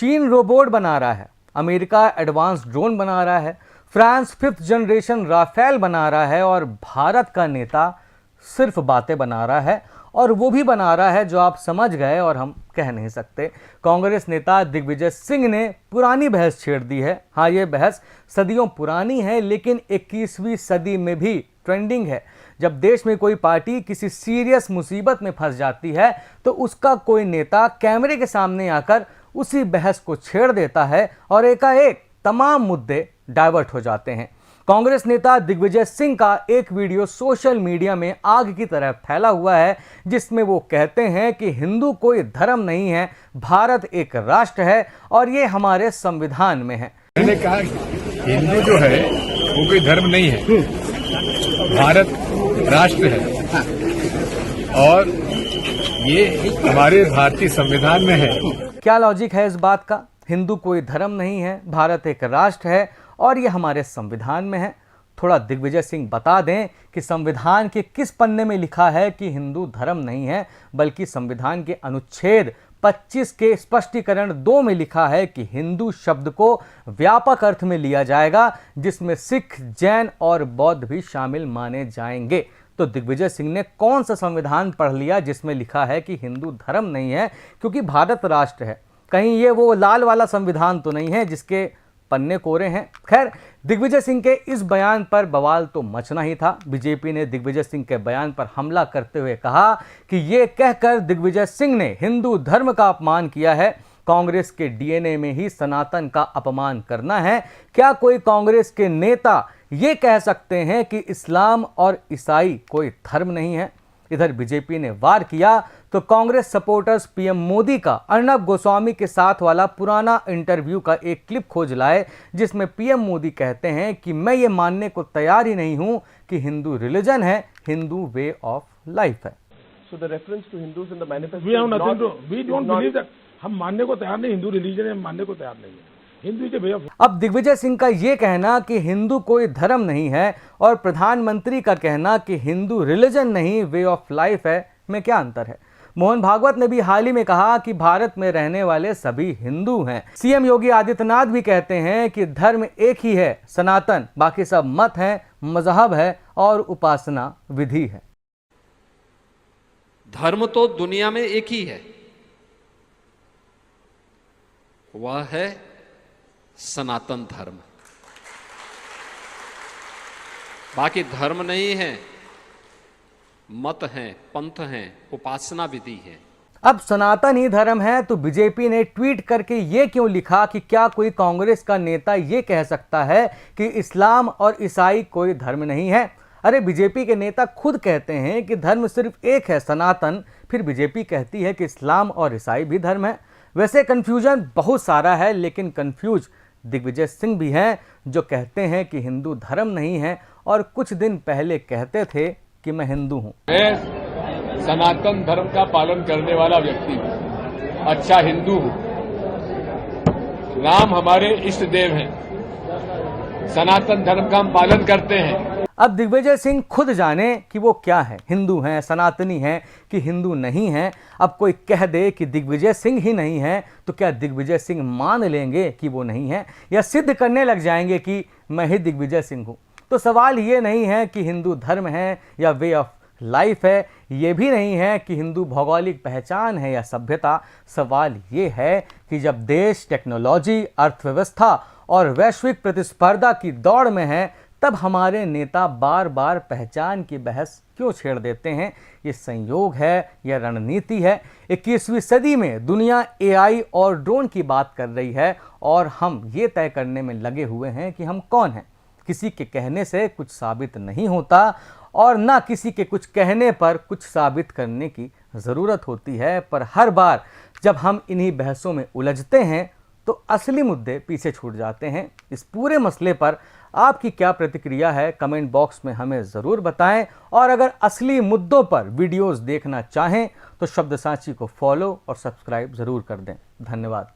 चीन रोबोट बना रहा है, अमेरिका एडवांस ड्रोन बना रहा है, फ्रांस 5th जनरेशन राफेल बना रहा है और भारत का नेता सिर्फ बातें बना रहा है, और वो भी बना रहा है जो आप समझ गए और हम कह नहीं सकते। कांग्रेस नेता दिग्विजय सिंह ने पुरानी बहस छेड़ दी है। हाँ, ये बहस सदियों पुरानी है, लेकिन 21वीं सदी में भी ट्रेंडिंग है। जब देश में कोई पार्टी किसी सीरियस मुसीबत में फंस जाती है तो उसका कोई नेता कैमरे के सामने आकर उसी बहस को छेड़ देता है और एकाएक तमाम मुद्दे डाइवर्ट हो जाते हैं। कांग्रेस नेता दिग्विजय सिंह का एक वीडियो सोशल मीडिया में आग की तरह फैला हुआ है, जिसमें वो कहते हैं कि हिंदू कोई धर्म नहीं है, भारत एक राष्ट्र है और ये हमारे संविधान में है। मैंने कहा हिंदू जो है वो कोई धर्म नहीं है, भारत राष्ट्र है और ये हमारे भारतीय संविधान में है। क्या लॉजिक है इस बात का? हिंदू कोई धर्म नहीं है, भारत एक राष्ट्र है और ये हमारे संविधान में है। थोड़ा दिग्विजय सिंह बता दें कि संविधान के किस पन्ने में लिखा है कि हिंदू धर्म नहीं है, बल्कि संविधान के अनुच्छेद 25 के स्पष्टीकरण 2 में लिखा है कि हिंदू शब्द को व्यापक अर्थ में लिया जाएगा, जिसमें सिख, जैन और बौद्ध भी शामिल माने जाएंगे। तो दिग्विजय सिंह ने कौन सा संविधान पढ़ लिया जिसमें लिखा है कि हिंदू धर्म नहीं है क्योंकि भारत राष्ट्र है? कहीं ये वो लाल वाला संविधान तो नहीं है जिसके पन्ने कोरे हैं? खैर, दिग्विजय सिंह के इस बयान पर बवाल तो मचना ही था। बीजेपी ने दिग्विजय सिंह के बयान पर हमला करते हुए कहा कि ये कहकर दिग्विजय सिंह ने हिंदू धर्म का अपमान किया है। कांग्रेस के डीएनए में ही सनातन का अपमान करना है। क्या कोई कांग्रेस के नेता ये कह सकते हैं कि इस्लाम और ईसाई कोई धर्म नहीं है? इधर बीजेपी ने वार किया तो कांग्रेस सपोर्टर्स पीएम मोदी का अर्नब गोस्वामी के साथ वाला पुराना इंटरव्यू का एक क्लिप खोज लाए, जिसमें पीएम मोदी कहते हैं कि मैं ये मानने को तैयार ही नहीं हूं कि हिंदू रिलीजन है, हिंदू वे ऑफ लाइफ है। So the reference to Hindus in the manifesto. We have nothing to. We don't believe that. हम मानने को तैयार नहीं, हिंदू रिलीजन है, हम मानने को तैयार नहीं है। Hindu is a way of. अब दिग्विजय सिंह का ये कहना कि हिंदू कोई धर्म नहीं है और प्रधानमंत्री का कहना कि हिंदू रिलीजन नहीं वे ऑफ लाइफ है, में क्या अंतर है? मोहन भागवत ने भी हाल ही में कहा कि भारत में रहने वाले सभी हिंदू हैं। सीएम योगी आदित्यनाथ भी कहते हैं कि धर्म एक ही है, सनातन, बाकी सब मत हैं, मजहब है और उपासना विधि है। धर्म तो दुनिया में एक ही है, वह है सनातन धर्म। बाकी धर्म नहीं है, मत हैं, पंथ हैं, उपासना विधि है। अब सनातन ही धर्म है तो बीजेपी ने ट्वीट करके ये क्यों लिखा कि क्या कोई कांग्रेस का नेता ये कह सकता है कि इस्लाम और ईसाई कोई धर्म नहीं है? अरे, बीजेपी के नेता खुद कहते हैं कि धर्म सिर्फ एक है, सनातन। फिर बीजेपी कहती है कि इस्लाम और ईसाई भी धर्म है। वैसे कंफ्यूजन बहुत सारा है, लेकिन कंफ्यूज दिग्विजय सिंह भी हैं जो कहते हैं कि हिंदू धर्म नहीं है और कुछ दिन पहले कहते थे कि मैं हिंदू हूं। मैं सनातन धर्म का पालन करने वाला व्यक्ति हूं, अच्छा हिंदू हूं। राम हमारे इष्ट देव हैं, सनातन धर्म का हम पालन करते हैं। अब दिग्विजय सिंह खुद जाने कि वो क्या है, हिंदू हैं, सनातनी हैं कि हिंदू नहीं हैं। अब कोई कह दे कि दिग्विजय सिंह ही नहीं है तो क्या दिग्विजय सिंह मान लेंगे कि वो नहीं है, या सिद्ध करने लग जाएंगे कि मैं ही दिग्विजय सिंह हूं? तो सवाल ये नहीं है कि हिंदू धर्म है या वे ऑफ लाइफ है, ये भी नहीं है कि हिंदू भौगोलिक पहचान है या सभ्यता। सवाल ये है कि जब देश टेक्नोलॉजी, अर्थव्यवस्था और वैश्विक प्रतिस्पर्धा की दौड़ में है, तब हमारे नेता बार बार पहचान की बहस क्यों छेड़ देते हैं? ये संयोग है या रणनीति है? 21वीं सदी में दुनिया एआई और ड्रोन की बात कर रही है और हम ये तय करने में लगे हुए हैं कि हम कौन हैं। किसी के कहने से कुछ साबित नहीं होता और ना किसी के कुछ कहने पर कुछ साबित करने की ज़रूरत होती है, पर हर बार जब हम इन्हीं बहसों में उलझते हैं तो असली मुद्दे पीछे छूट जाते हैं। इस पूरे मसले पर आपकी क्या प्रतिक्रिया है, कमेंट बॉक्स में हमें ज़रूर बताएं। और अगर असली मुद्दों पर वीडियोस देखना चाहें तो शब्द सांची को फॉलो और सब्सक्राइब ज़रूर कर दें। धन्यवाद।